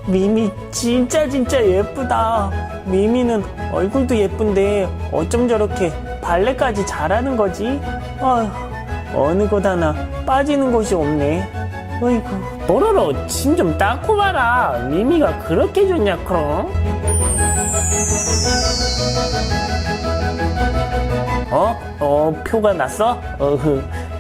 미미 진짜 예쁘다. 미미는 얼굴도 예쁜데 어쩜 저렇게 발레까지 잘하는 거지? 아휴, 어느 곳 하나 빠지는 곳이 없네. 어이구. 뽀로로 침 좀 닦고 봐라. 미미가 그렇게 좋냐 그럼? 표가 났어?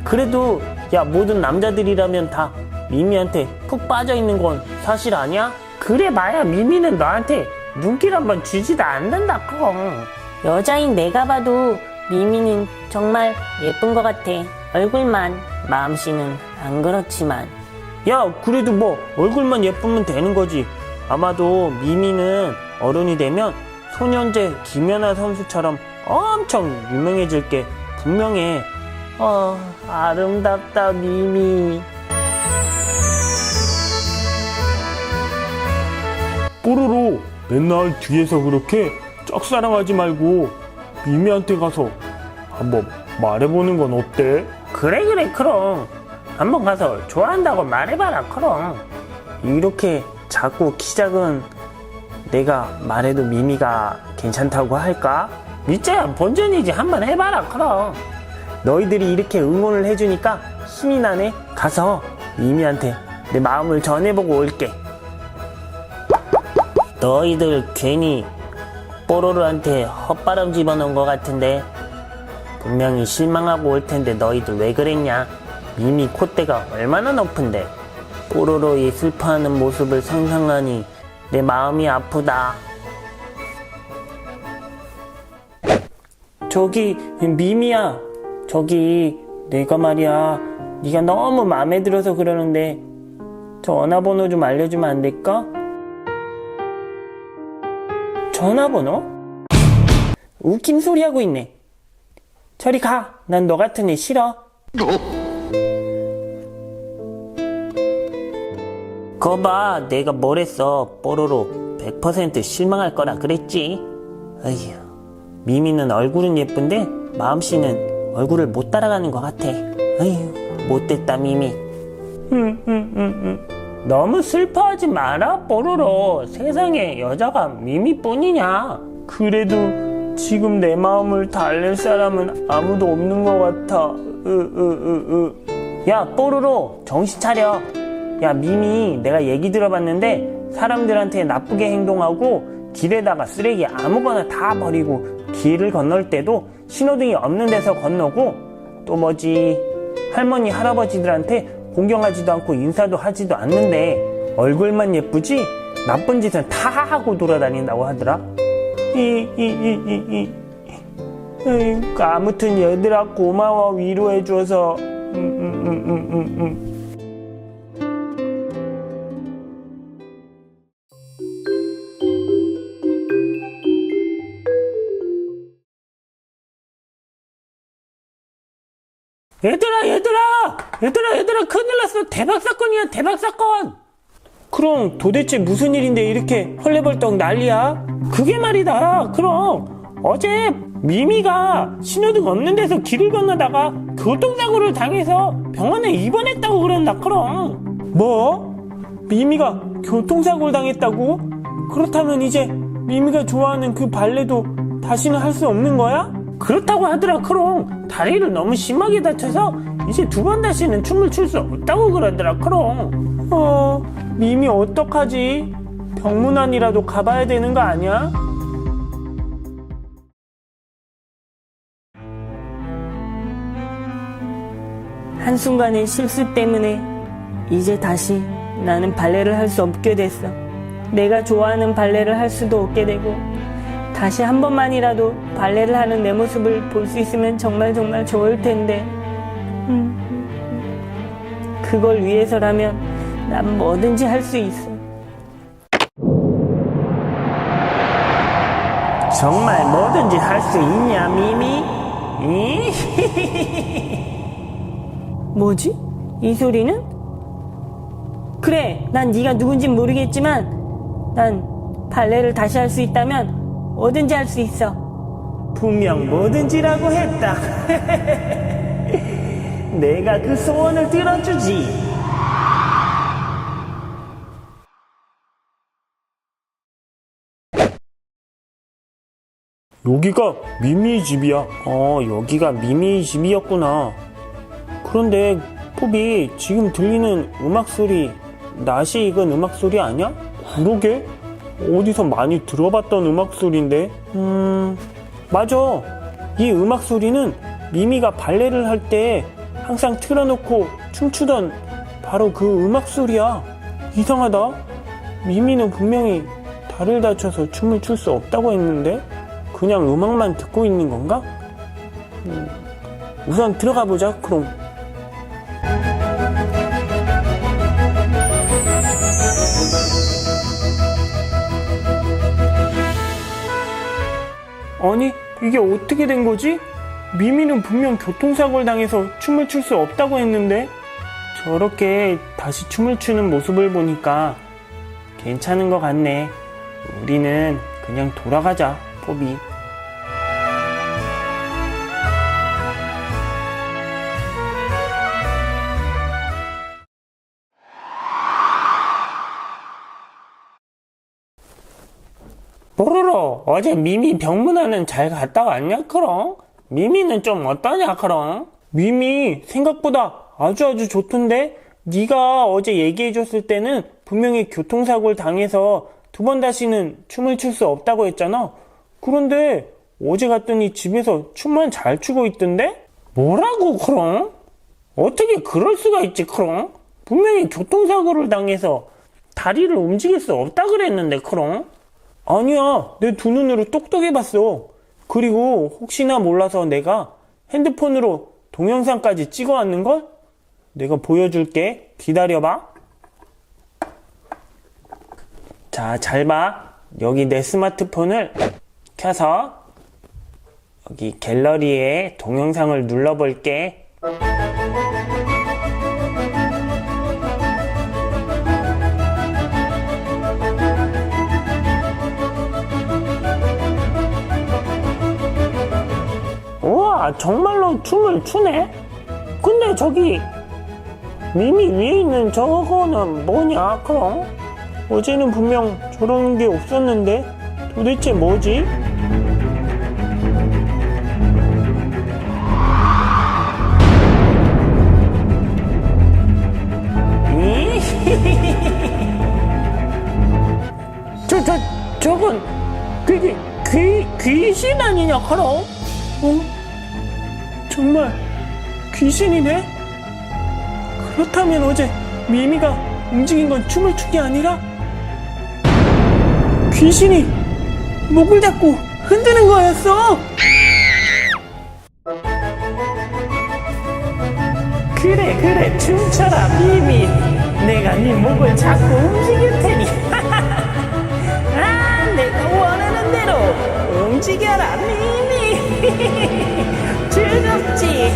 그래도 야, 모든 남자들이라면 다 미미한테 푹 빠져있는 건 사실 아니야? 그래 봐야 미미는 너한테 눈길 한번 주지도 않는다 그럼. 여자인 내가 봐도 미미는 정말 예쁜 것 같아. 얼굴만. 마음씨는 안 그렇지만. 야, 그래도 뭐 얼굴만 예쁘면 되는 거지. 아마도 미미는 어른이 되면 소년제 김연아 선수처럼 엄청 유명해질 게 분명해. 아름답다 미미. 뽀로로, 맨날 뒤에서 그렇게 짝사랑하지 말고 미미한테 가서 한번 말해보는 건 어때? 그래 그럼 한번 가서 좋아한다고 말해봐라 그럼. 이렇게 작고 키 작은 내가 말해도 미미가 괜찮다고 할까? 밑자야 본전이지. 한번 해봐라 그럼. 너희들이 이렇게 응원을 해주니까 힘이 나네. 가서 미미한테 내 마음을 전해보고 올게. 너희들 괜히 뽀로로한테 헛바람 집어넣은 것 같은데 분명히 실망하고 올 텐데 너희들 왜 그랬냐? 미미 콧대가 얼마나 높은데. 뽀로로의 슬퍼하는 모습을 상상하니 내 마음이 아프다. 저기 미미야, 저기 내가 말이야, 네가 너무 마음에 들어서 그러는데 전화번호 좀 알려주면 안 될까? 전화번호? 웃긴 소리 하고 있네. 저리 가. 난 너 같은 애 싫어. 거봐, 내가 뭘 했어. 뽀로로 100% 실망할 거라 그랬지. 어휴, 미미는 얼굴은 예쁜데 마음씨는 얼굴을 못 따라가는 것 같아. 어휴, 못됐다 미미. 너무 슬퍼하지 마라 뽀로로. 세상에 여자가 미미뿐이냐. 그래도 지금 내 마음을 달랠 사람은 아무도 없는 것 같아. 야 뽀로로, 정신 차려. 야 미미, 내가 얘기 들어봤는데 사람들한테 나쁘게 행동하고 길에다가 쓰레기 아무거나 다 버리고 길을 건널 때도 신호등이 없는 데서 건너고, 또 뭐지, 할머니 할아버지들한테 공경하지도 않고 인사도 하지도 않는데 얼굴만 예쁘지 나쁜 짓은 다 하고 돌아다닌다고 하더라. 아무튼 얘들아 고마워, 위로해줘서. 얘들아 큰일 났어. 대박 사건이야, 대박 사건. 그럼 도대체 무슨 일인데 이렇게 헐레벌떡 난리야? 그게 말이다. 그럼 어제 미미가 신호등 없는 데서 길을 건너다가 교통사고를 당해서 병원에 입원했다고 그랬나 그럼. 뭐? 미미가 교통사고를 당했다고? 그렇다면 이제 미미가 좋아하는 그 발레도 다시는 할 수 없는 거야? 그렇다고 하더라 그럼. 다리를 너무 심하게 다쳐서 이제 두 번 다시는 춤을 출 수 없다고 그러더라 그럼. 미미 어떡하지? 병문안이라도 가봐야 되는 거 아니야? 한순간의 실수 때문에 이제 다시 나는 발레를 할 수 없게 됐어. 내가 좋아하는 발레를 할 수도 없게 되고, 다시 한 번만이라도 발레를 하는 내 모습을 볼 수 있으면 정말 좋을 텐데, 그걸 위해서라면 난 뭐든지 할 수 있어. 정말 뭐든지 할 수 있냐 미미? 뭐지? 이 소리는? 그래, 난 네가 누군진 모르겠지만 난 발레를 다시 할 수 있다면 뭐든지 할 수 있어. 분명 뭐든지라고 했다. 내가 그 소원을 들어주지. 여기가 미미 집이야. 여기가 미미 집이었구나. 그런데 뽀비, 지금 들리는 음악 소리 낯이 익은 음악 소리 아니야? 그러게? 어디서 많이 들어봤던 음악 소리인데? 맞아. 이 음악 소리는 미미가 발레를 할 때 항상 틀어놓고 춤추던 바로 그 음악 소리야. 이상하다. 미미는 분명히 다리를 다쳐서 춤을 출 수 없다고 했는데 그냥 음악만 듣고 있는 건가? 우선 들어가 보자, 그럼. 아니, 이게 어떻게 된 거지? 미미는 분명 교통사고를 당해서 춤을 출 수 없다고 했는데 저렇게 다시 춤을 추는 모습을 보니까 괜찮은 것 같네. 우리는 그냥 돌아가자, 뽀비. 뽀로로, 어제 미미 병문안은 잘 갔다 왔냐, 그럼? 미미는 좀 어떠냐, 그럼? 미미 생각보다 아주 좋던데? 네가 어제 얘기해줬을 때는 분명히 교통사고를 당해서 2번 다시는 춤을 출 수 없다고 했잖아. 그런데 어제 갔더니 집에서 춤만 잘 추고 있던데? 뭐라고, 그럼? 어떻게 그럴 수가 있지, 그럼? 분명히 교통사고를 당해서 다리를 움직일 수 없다 그랬는데, 그럼? 아니야, 내 2눈으로 똑똑히 봤어. 그리고 혹시나 몰라서 내가 핸드폰으로 동영상까지 찍어왔는걸? 내가 보여줄게. 기다려봐. 자, 잘 봐. 여기 내 스마트폰을 켜서 여기 갤러리에 동영상을 눌러볼게. 우와, 정말로 춤을 추네? 근데 저기 미미 위에 있는 저거는 뭐냐, 그럼? 어제는 분명 저런 게 없었는데 도대체 뭐지? 저건 그게 귀신 아니냐, 그럼? 정말 귀신이네? 그렇다면 어제 미미가 움직인 건 춤을 춘 게 아니라 귀신이 목을 잡고 흔드는 거였어! 그래, 춤춰라, 미미. 내가 네 목을 잡고 움직일 테니. 내가 원하는 대로 움직여라, 미미. 즐겁지?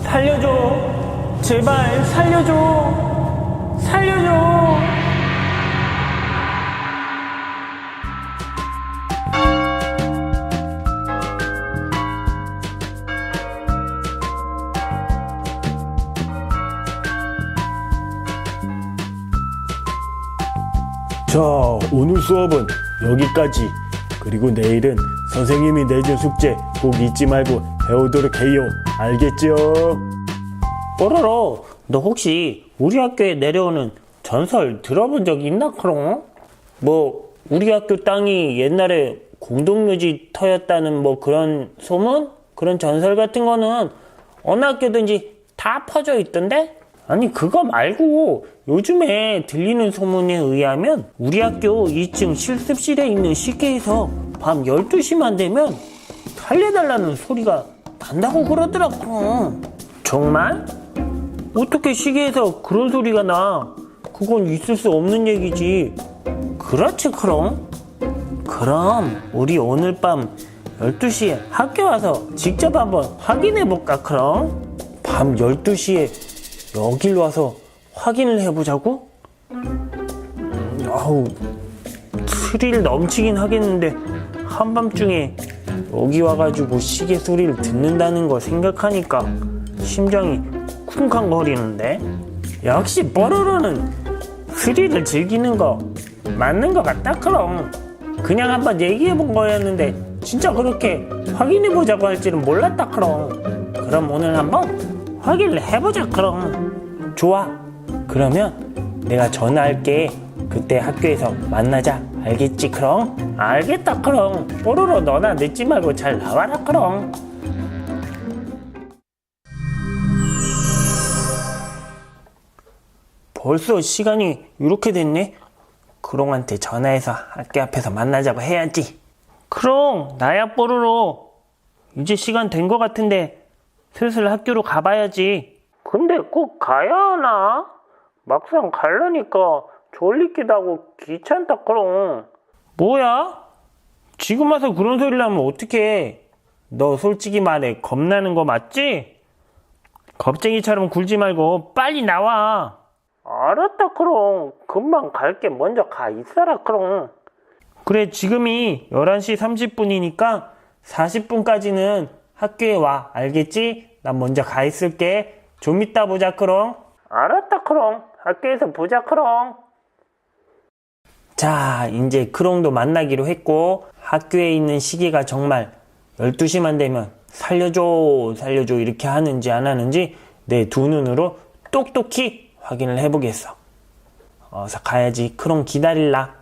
살려줘. 제발 살려줘. 살려줘. 자, 오늘 수업은 여기까지. 그리고 내일은 선생님이 내준 숙제 꼭 잊지 말고 배우도록 해요. 알겠죠? 뽀로로, 너 혹시 우리 학교에 내려오는 전설 들어본 적 있나, 그럼? 뭐 우리 학교 땅이 옛날에 공동묘지 터였다는 뭐 그런 소문? 그런 전설 같은 거는 어느 학교든지 다 퍼져 있던데? 아니, 그거 말고 요즘에 들리는 소문에 의하면 우리 학교 2층 실습실에 있는 시계에서 밤 12시만 되면 살려달라는 소리가 난다고 그러더라고. 정말? 어떻게 시계에서 그런 소리가 나? 그건 있을 수 없는 얘기지. 그렇지, 그럼 우리 오늘 밤 12시에 학교 와서 직접 한번 확인해볼까, 그럼? 밤 12시에 여길 와서 확인을 해보자고? 아우, 스릴 넘치긴 하겠는데 한밤중에 여기 와가지고 시계 소리를 듣는다는 거 생각하니까 심장이 쿵쾅거리는데. 역시 뽀로로는 스릴을 즐기는 거 맞는 거 같다. 그럼 그냥 한번 얘기해본 거였는데 진짜 그렇게 확인해보자고 할 줄은 몰랐다. 그럼 오늘 한번 확인을 해보자. 그럼 좋아. 그러면 내가 전화할게. 그때 학교에서 만나자. 알겠지? 그럼 알겠다. 그럼 뽀로로 너나 늦지 말고 잘 나와라. 그럼 벌써 시간이 이렇게 됐네. 크롱한테 전화해서 학교 앞에서 만나자고 해야지. 크롱, 나야 뽀로로. 이제 시간 된 것 같은데 슬슬 학교로 가봐야지. 근데 꼭 가야 하나? 막상 가려니까 졸리기도 하고 귀찮다. 크롱. 뭐야? 지금 와서 그런 소리를 하면 어떡해. 너 솔직히 말해 겁나는 거 맞지? 겁쟁이처럼 굴지 말고 빨리 나와. 알았다. 그럼 금방 갈게. 먼저 가 있어라. 그럼 그래, 지금이 11시 30분이니까 40분까지는 학교에 와. 알겠지? 난 먼저 가 있을게. 좀 이따 보자. 그럼 알았다. 그럼 학교에서 보자. 그럼 자, 이제 크롱도 만나기로 했고 학교에 있는 시계가 정말 12시만 되면 살려줘 살려줘 이렇게 하는지 안 하는지 내 두 눈으로 똑똑히 확인을 해보겠어. 어서 가야지. 크롱 기다릴라.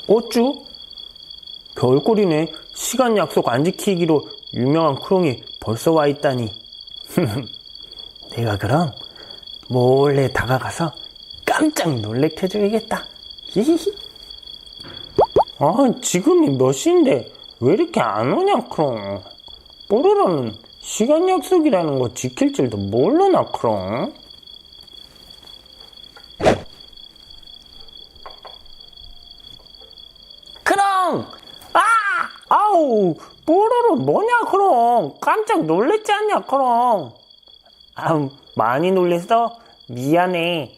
어쭈? 별꼴이네. 시간 약속 안 지키기로 유명한 크롱이 벌써 와 있다니. 내가 그럼 몰래 다가가서 깜짝 놀래켜줘야겠다. 히히히. 아, 지금이 몇 시인데 왜 이렇게 안 오냐. 크롱. 뽀로로는 시간 약속이라는 거 지킬 줄도 모르나. 크롱. 크롱! 아! 아우! 뽀로로 뭐냐. 크롱. 깜짝 놀랬지 않냐. 크롱. 아, 많이 놀랬어? 미안해.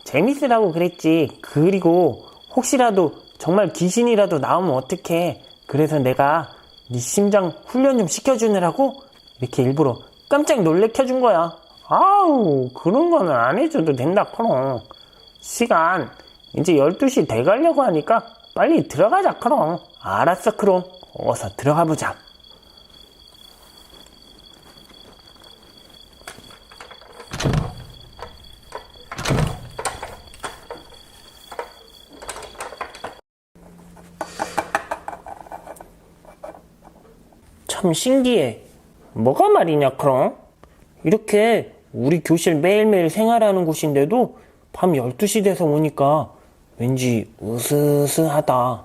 재밌으라고 그랬지. 그리고 혹시라도 정말 귀신이라도 나오면 어떡해. 그래서 내가 네 심장 훈련 좀 시켜주느라고 이렇게 일부러 깜짝 놀래켜준 거야. 아우, 그런 거는 안 해줘도 된다. 크롱. 시간 이제 12시 돼가려고 하니까 빨리 들어가자. 크롱. 알았어. 크롱. 어서 들어가보자. 참 신기해. 뭐가 말이냐. 크롱. 이렇게 우리 교실 매일매일 생활하는 곳인데도 밤 12시 돼서 오니까 왠지 으스스하다.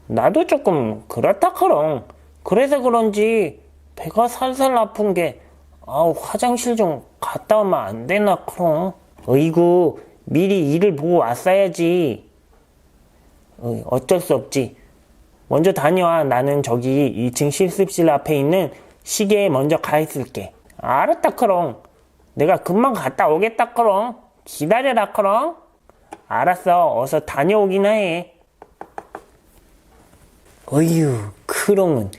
나도 조금 그렇다. 크롱. 그래서 그런지 배가 살살 아픈 게 화장실 좀 갔다 오면 안 되나. 크롱. 어이구, 미리 일을 보고 왔어야지. 어쩔 수 없지. 먼저 다녀와. 나는 저기 2층 실습실 앞에 있는 시계에 먼저 가 있을게. 알았다. 크롱. 내가 금방 갔다 오겠다. 크롱. 기다려라. 크롱. 알았어. 어서 다녀오기나 해. 어휴, 크롱은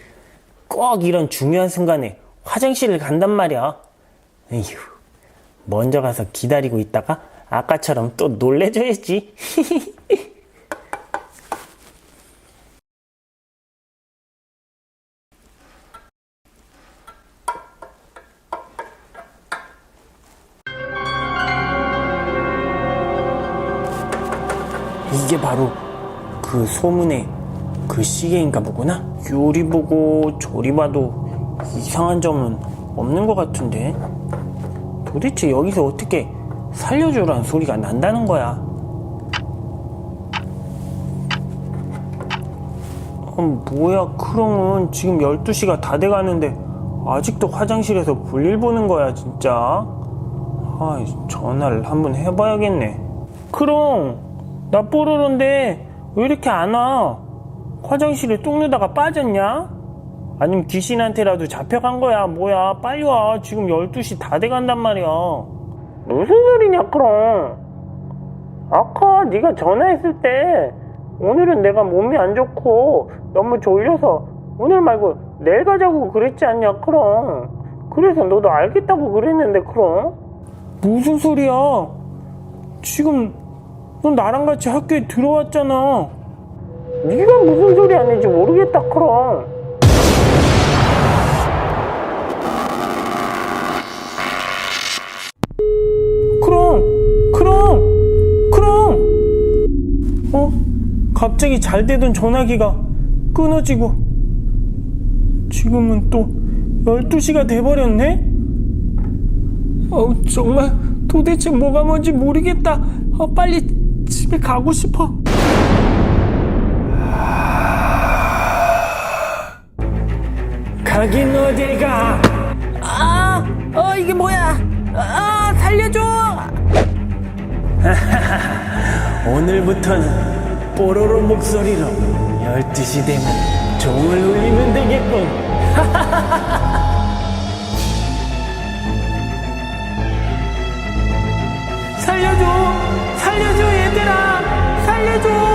꼭 이런 중요한 순간에 화장실을 간단 말이야. 에휴, 먼저 가서 기다리고 있다가 아까처럼 또 놀래줘야지. 이게 바로 그 소문의 그 시계인가 보구나. 요리 보고 조리 봐도 이상한 점은 없는 것 같은데 도대체 여기서 어떻게 살려주라는 소리가 난다는 거야. 뭐야. 크롱은 지금 12시가 다 돼가는데 아직도 화장실에서 볼일 보는 거야 진짜. 전화를 한번 해봐야겠네. 크롱, 나 뽀로로인데 왜 이렇게 안 와? 화장실에 똥 누다가 빠졌냐? 아니면 귀신한테라도 잡혀간 거야 뭐야. 빨리 와. 지금 12시 다 돼간단 말이야. 무슨 소리냐 그럼. 아까 네가 전화했을 때 오늘은 내가 몸이 안 좋고 너무 졸려서 오늘 말고 내일 가자고 그랬지 않냐 그럼. 그래서 너도 알겠다고 그랬는데 그럼. 무슨 소리야. 지금 넌 나랑 같이 학교에 들어왔잖아. 네가 무슨 소리 하는지 모르겠다 그럼. 그럼 갑자기 잘 되던 전화기가 끊어지고 지금은 또 12시가 돼버렸네? 정말 도대체 뭐가 뭔지 모르겠다. 빨리 집에 가고 싶어. 가긴 어딜 가. 이게 뭐야. 살려줘. 오늘부터는 뽀로로 목소리로 12시 되면 종을 울리면 되겠군. 살려줘 얘들아. 살려줘.